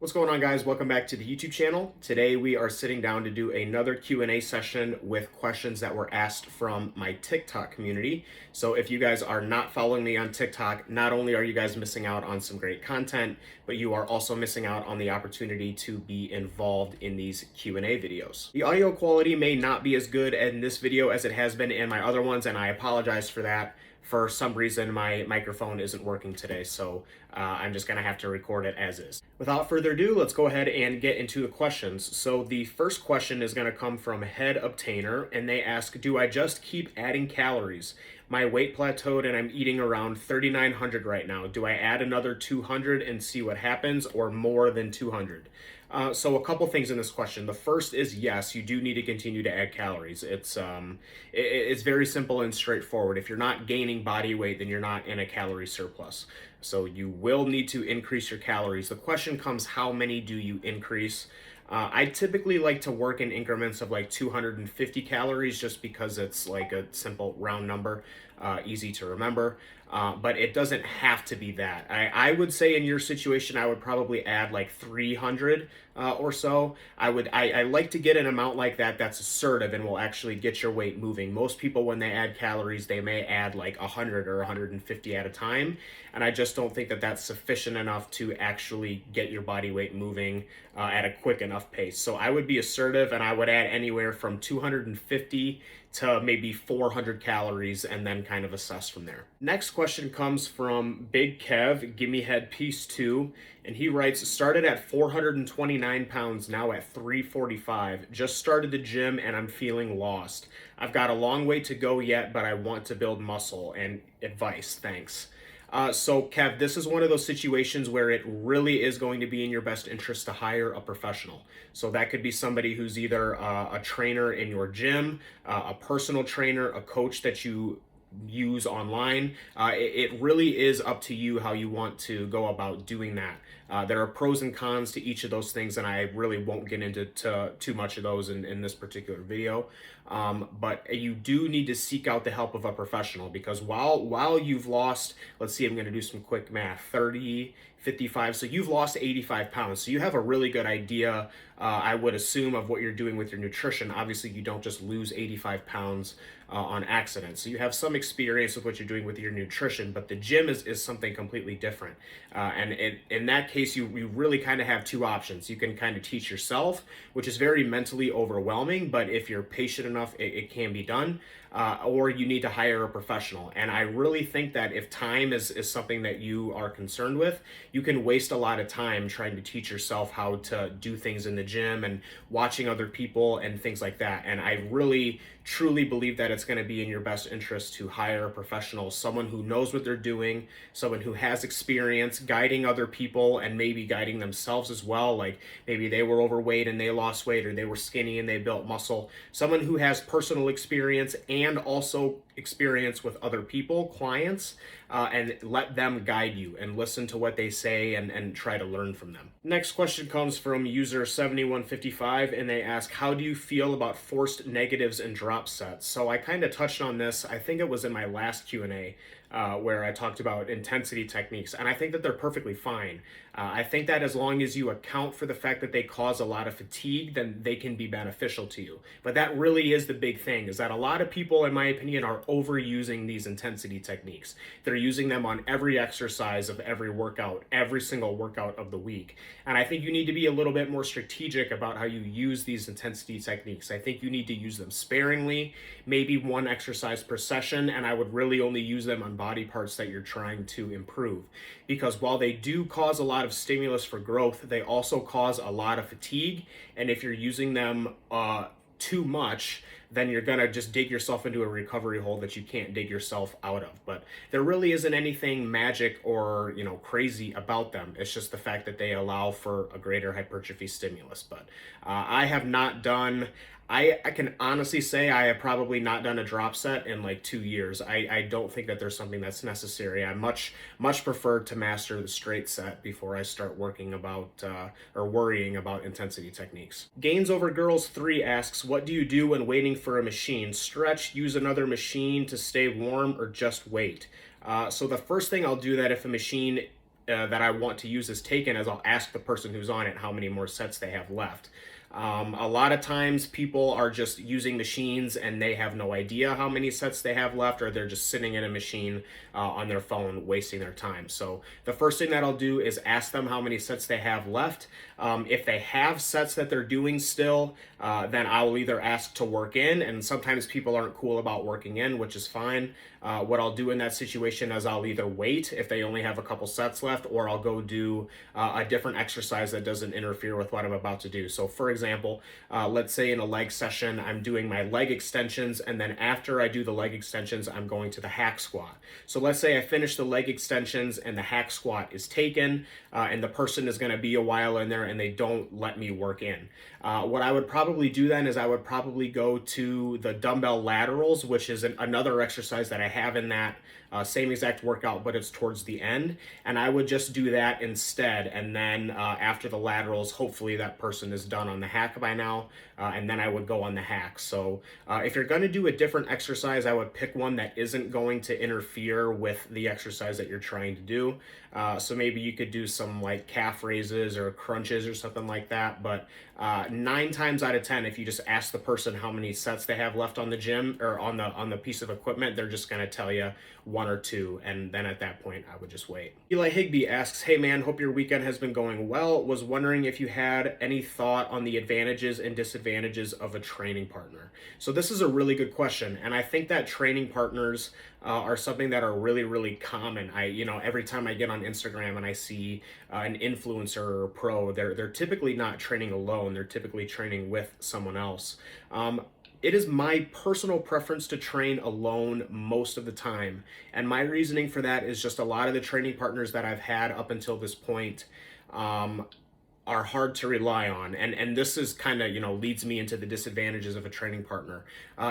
What's going on, guys? Welcome back to the YouTube channel. Today we are sitting down to do another Q&A session with questions that were asked from my TikTok community. So if you guys are not following me on TikTok, not only are you guys missing out on some great content, but you are also missing out on the opportunity to be involved in these Q&A videos. The audio quality may not be as good in this video as it has been in my other ones, and I apologize for that. For some reason, my microphone isn't working today, so I'm just gonna have to record it as is. Without further ado, let's go ahead and get into the questions. So the first question is gonna come from Head Obtainer, and they ask, do I just keep adding calories? My weight plateaued and I'm eating around 3,900 right now. Do I add another 200 and see what happens, or more than 200? So a couple things in this question. The first is yes, you do need to continue to add calories. It's very simple and straightforward. If you're not gaining body weight, then you're not in a calorie surplus. So you will need to increase your calories. The question comes, how many do you increase? I typically like to work in increments of like 250 calories just because it's like a simple round number, easy to remember. But it doesn't have to be that. I would say in your situation, I would probably add like 300 or so. I like to get an amount like that that's assertive and will actually get your weight moving. Most people, when they add calories, they may add like 100 or 150 at a time. And I just don't think that that's sufficient enough to actually get your body weight moving at a quick enough pace. So I would be assertive and I would add anywhere from 250 to maybe 400 calories and then kind of assess from there. Next question comes from Big Kev, Gimme Head Piece 2, and he writes, started at 429 pounds, now at 345. Just started the gym and I'm feeling lost. I've got a long way to go yet, but I want to build muscle, and advice, thanks. So Kev, this is one of those situations where it really is going to be in your best interest to hire a professional. So that could be somebody who's either a trainer in your gym, a personal trainer, a coach that you use online. It really is up to you how you want to go about doing that. There are pros and cons to each of those things, and I really won't get into too much of those in this particular video. But you do need to seek out the help of a professional, because while you've lost, let's see, I'm going to do some quick math, 30, 55, so you've lost 85 pounds. So you have a really good idea, I would assume, of what you're doing with your nutrition. Obviously, you don't just lose 85 pounds on accident. So you have some experience with what you're doing with your nutrition, but the gym is something completely different. And in that case, you really kind of have two options. You can kind of teach yourself, which is very mentally overwhelming, but if you're patient enough, it can be done. Or you need to hire a professional. And I really think that if time is something that you are concerned with, you can waste a lot of time trying to teach yourself how to do things in the gym and watching other people and things like that. And I really truly believe that it's going to be in your best interest to hire a professional, someone who knows what they're doing, someone who has experience guiding other people and maybe guiding themselves as well. Like maybe they were overweight and they lost weight, or they were skinny and they built muscle. Someone who has personal experience and also experience with other people, clients, and let them guide you and listen to what they say and try to learn from them. Next question comes from user 7155, and they ask, how do you feel about forced negatives and drop sets? So I kind of touched on this, I think it was in my last Q&A, where I talked about intensity techniques, and I think that they're perfectly fine. I think that as long as you account for the fact that they cause a lot of fatigue, then they can be beneficial to you. But that really is the big thing, is that a lot of people, in my opinion, are overusing these intensity techniques. They're using them on every exercise of every workout, every single workout of the week. And I think you need to be a little bit more strategic about how you use these intensity techniques. I think you need to use them sparingly, maybe one exercise per session, and I would really only use them on body parts that you're trying to improve. Because while they do cause a lot of stimulus for growth, they also cause a lot of fatigue. And if you're using them too much, then you're gonna just dig yourself into a recovery hole that you can't dig yourself out of. But there really isn't anything magic or crazy about them. It's just the fact that they allow for a greater hypertrophy stimulus. But I have not done, I can honestly say I have probably not done a drop set in like 2 years. I don't think that there's something that's necessary. I much prefer to master the straight set before I start working about or worrying about intensity techniques. Gains Over Girls 3 asks, what do you do when waiting for a machine? Stretch, use another machine to stay warm, or just wait? So the first thing I'll do, that if a machine that I want to use is taken, is I'll ask the person who's on it how many more sets they have left. A lot of times people are just using machines and they have no idea how many sets they have left, or they're just sitting in a machine on their phone wasting their time. So the first thing that I'll do is ask them how many sets they have left. If they have sets that they're doing still, then I'll either ask to work in, and sometimes people aren't cool about working in, which is fine. What I'll do in that situation is I'll either wait if they only have a couple sets left, or I'll go do a different exercise that doesn't interfere with what I'm about to do. So for example, let's say in a leg session, I'm doing my leg extensions, and then after I do the leg extensions, I'm going to the hack squat. So let's say I finish the leg extensions and the hack squat is taken, and the person is going to be a while in there and they don't let me work in. What I would probably do then is I would probably go to the dumbbell laterals, which is another exercise that I have in that same exact workout, but it's towards the end. And I would just do that instead. And then after the laterals, hopefully that person is done on the hack by now. And then I would go on the hack. So if you're going to do a different exercise, I would pick one that isn't going to interfere with the exercise that you're trying to do. So maybe you could do some like calf raises or crunches or something like that. But 9 times out of 10, if you just ask the person how many sets they have left on the gym or on the piece of equipment, they're just going to tell you 1 or 2, and then at that point I would just wait. Eli Higby asks, hey man, hope your weekend has been going well. Was wondering if you had any thought on the advantages and disadvantages of a training partner. So this is a really good question, and I think that training partners are something that are really, really common. Every time I get on Instagram and I see an influencer or a pro, they're typically not training alone. They're typically training with someone else. It is my personal preference to train alone most of the time. And my reasoning for that is just a lot of the training partners that I've had up until this point are hard to rely on. And this is kind of, leads me into the disadvantages of a training partner,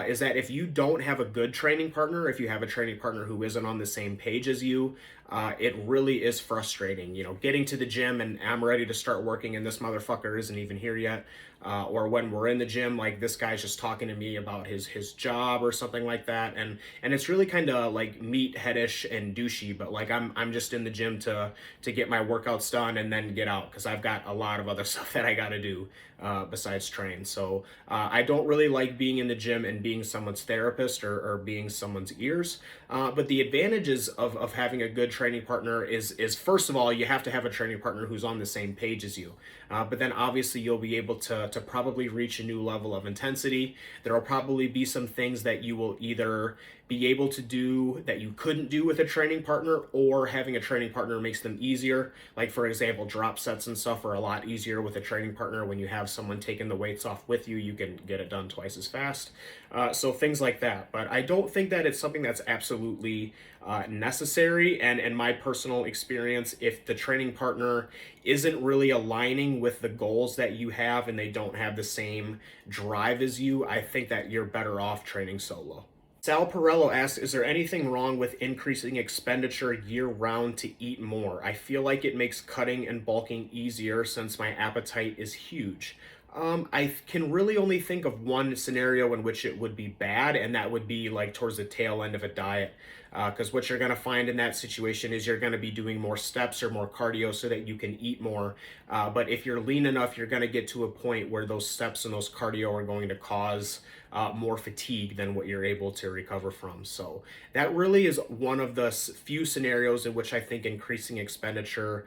is that if you don't have a good training partner, if you have a training partner who isn't on the same page as you, it really is frustrating. Getting to the gym and I'm ready to start working and this motherfucker isn't even here yet. Or when we're in the gym, like this guy's just talking to me about his job or something like that, and it's really kind of like meatheadish and douchey. But like I'm just in the gym to get my workouts done and then get out, because I've got a lot of other stuff that I got to do besides train. So I don't really like being in the gym and being someone's therapist or being someone's ears. But the advantages of having a good training partner is first of all, you have to have a training partner who's on the same page as you. But then obviously you'll be able to probably reach a new level of intensity. There will probably be some things that you will either be able to do that you couldn't do with a training partner, or having a training partner makes them easier. Like for example, drop sets and stuff are a lot easier with a training partner. When you have someone taking the weights off with you, you can get it done twice as fast. So things like that. But I don't think that it's something that's absolutely necessary. And in my personal experience, if the training partner isn't really aligning with the goals that you have and they don't have the same drive as you, I think that you're better off training solo. Sal Perello asks, is there anything wrong with increasing expenditure year-round to eat more? I feel like it makes cutting and bulking easier since my appetite is huge. I can really only think of one scenario in which it would be bad, and that would be like towards the tail end of a diet. Because what you're going to find in that situation is you're going to be doing more steps or more cardio so that you can eat more. But if you're lean enough, you're going to get to a point where those steps and those cardio are going to cause more fatigue than what you're able to recover from. So that really is one of the few scenarios in which I think increasing expenditure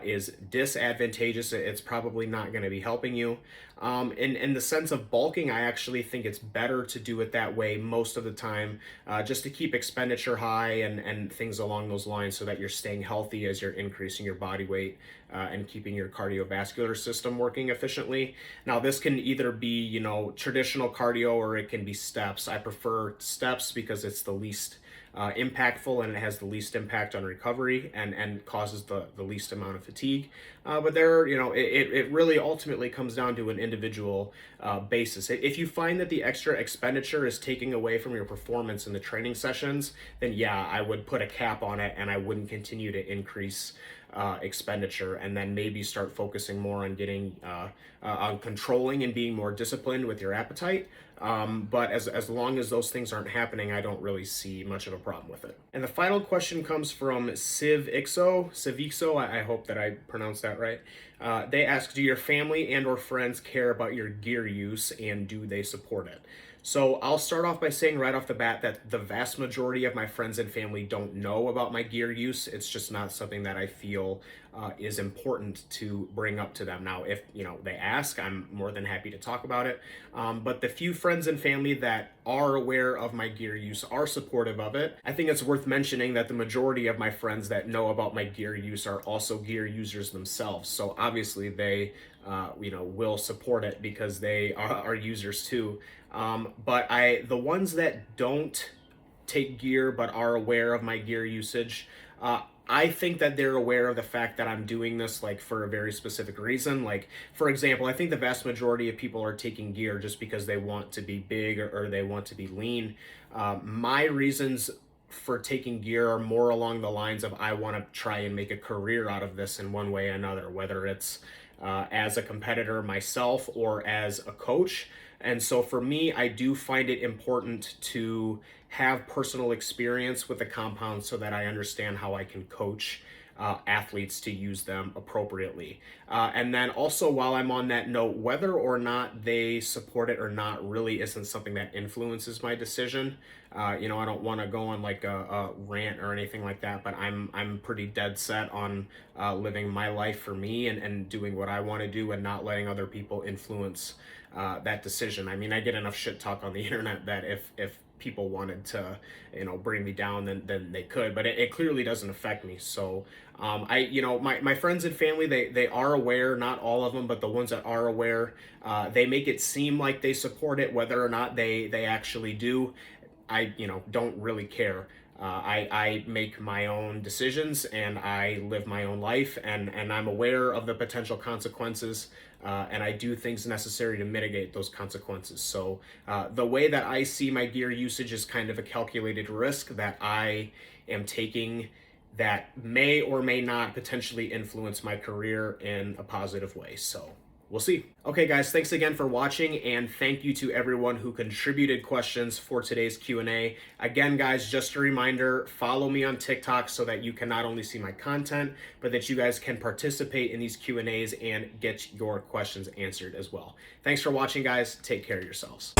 is disadvantageous. It's probably not going to be helping you. In the sense of bulking, I actually think it's better to do it that way most of the time, just to keep expenditure high and things along those lines, so that you're staying healthy as you're increasing your body weight and keeping your cardiovascular system working efficiently. Now, this can either be, traditional cardio, or it can be steps. I prefer steps because it's the least impactful, and it has the least impact on recovery and causes the least amount of fatigue. But it really ultimately comes down to an individual basis. If you find that the extra expenditure is taking away from your performance in the training sessions, then yeah, I would put a cap on it and I wouldn't continue to increase expenditure, and then maybe start focusing more on getting on controlling and being more disciplined with your appetite. But as long as those things aren't happening, I don't really see much of a problem with it. And the final question comes from Civixo. I hope that I pronounced that right. They ask, do your family and or friends care about your gear use, and do they support it? So I'll start off by saying right off the bat that the vast majority of my friends and family don't know about my gear use. It's just not something that I feel is important to bring up to them. Now, if they ask, I'm more than happy to talk about it. But the few friends and family that are aware of my gear use are supportive of it. I think it's worth mentioning that the majority of my friends that know about my gear use are also gear users themselves. So obviously they will support it because they are users too. But the ones that don't take gear but are aware of my gear usage, I think that they're aware of the fact that I'm doing this like for a very specific reason. Like, for example, I think the vast majority of people are taking gear just because they want to be big or they want to be lean. My reasons for taking gear are more along the lines of I want to try and make a career out of this in one way or another, whether it's as a competitor myself or as a coach. And so for me, I do find it important to have personal experience with the compounds so that I understand how I can coach athletes to use them appropriately. And then also, while I'm on that note, whether or not they support it or not really isn't something that influences my decision. I don't want to go on like a rant or anything like that, but I'm pretty dead set on living my life for me and doing what I want to do and not letting other people influence that decision. I mean, I get enough shit talk on the internet that if people wanted to, bring me down, then they could, but it clearly doesn't affect me. So my friends and family, they are aware, not all of them, but the ones that are aware, they make it seem like they support it. Whether or not they actually do, I don't really care. I make my own decisions and I live my own life, and I'm aware of the potential consequences, and I do things necessary to mitigate those consequences. So the way that I see my gear usage is kind of a calculated risk that I am taking that may or may not potentially influence my career in a positive way. So we'll see. Okay, guys, thanks again for watching, and thank you to everyone who contributed questions for today's Q&A. Again, guys, just a reminder, follow me on TikTok so that you can not only see my content, but that you guys can participate in these Q&As and get your questions answered as well. Thanks for watching, guys. Take care of yourselves.